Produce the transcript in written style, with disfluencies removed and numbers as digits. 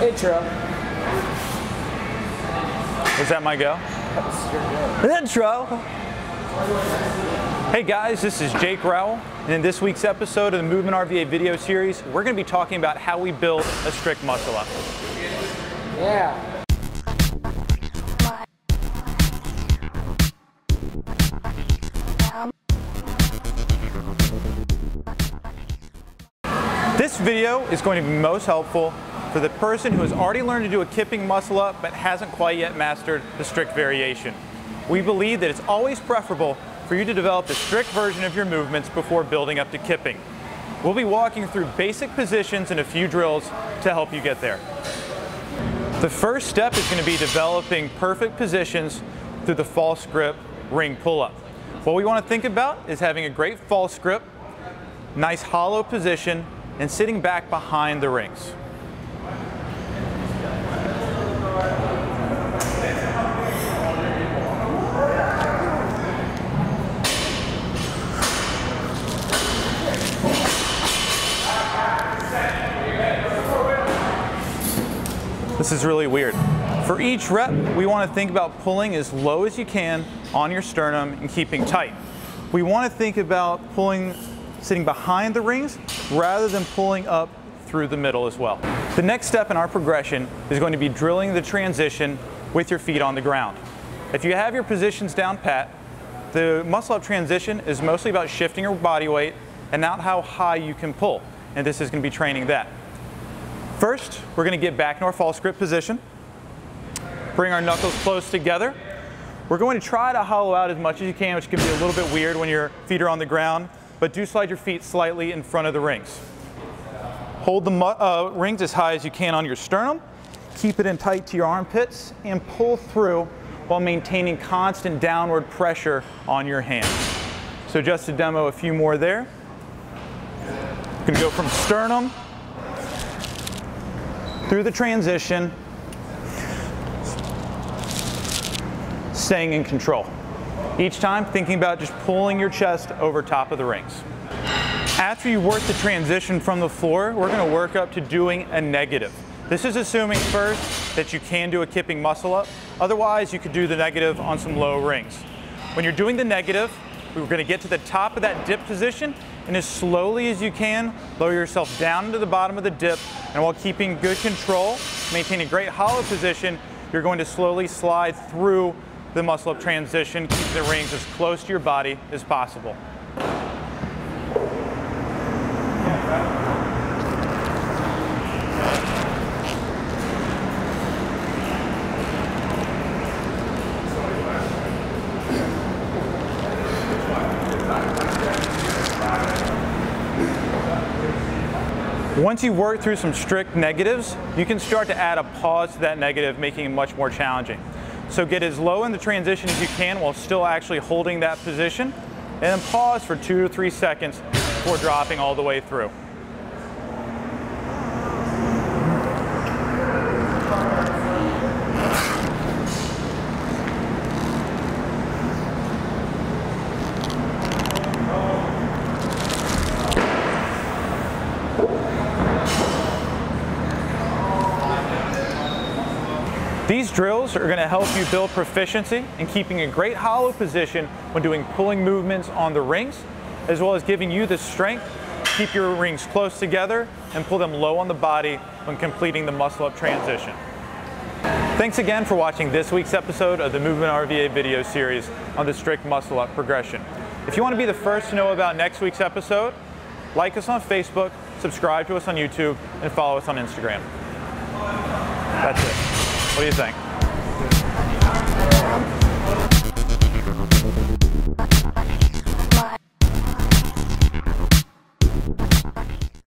Intro. Was that my go? Intro. Hey guys, this is Jake Rowell, and in this week's episode of the Movement RVA video series, we're going to be talking about how we build a strict muscle up. Yeah. This video is going to be most helpful for the person who has already learned to do a kipping muscle up but hasn't quite yet mastered the strict variation. We believe that it's always preferable for you to develop the strict version of your movements before building up to kipping. We'll be walking through basic positions and a few drills to help you get there. The first step is going to be developing perfect positions through the false grip ring pull-up. What we want to think about is having a great false grip, nice hollow position, and sitting back behind the rings. This is really weird. For each rep, we want to think about pulling as low as you can on your sternum and keeping tight. We want to think about pulling, sitting behind the rings rather than pulling up through the middle as well. The next step in our progression is going to be drilling the transition with your feet on the ground. If you have your positions down pat, the muscle up transition is mostly about shifting your body weight and not how high you can pull. And this is going to be training that. First, we're going to get back in our false grip position. Bring our knuckles close together. We're going to try to hollow out as much as you can, which can be a little bit weird when your feet are on the ground, but do slide your feet slightly in front of the rings. Hold the rings as high as you can on your sternum. Keep it in tight to your armpits and pull through while maintaining constant downward pressure on your hands. So just to demo a few more there. We're going to go from sternum through the transition, staying in control. Each time thinking about just pulling your chest over top of the rings. After you work the transition from the floor, we're going to work up to doing a negative. This is assuming first that you can do a kipping muscle up. Otherwise, you could do the negative on some low rings. When you're doing the negative, we're going to get to the top of that dip position, and as slowly as you can, lower yourself down into the bottom of the dip, and while keeping good control, maintaining a great hollow position, you're going to slowly slide through the muscle up transition, keeping the rings as close to your body as possible. Once you work through some strict negatives, you can start to add a pause to that negative, making it much more challenging. So get as low in the transition as you can while still actually holding that position, and then pause for 2 to 3 seconds before dropping all the way through. These drills are going to help you build proficiency in keeping a great hollow position when doing pulling movements on the rings, as well as giving you the strength to keep your rings close together and pull them low on the body when completing the muscle up transition. Thanks again for watching this week's episode of the Movement RVA video series on the strict muscle up progression. If you want to be the first to know about next week's episode, like us on Facebook, subscribe to us on YouTube, and follow us on Instagram. That's it. What do you think?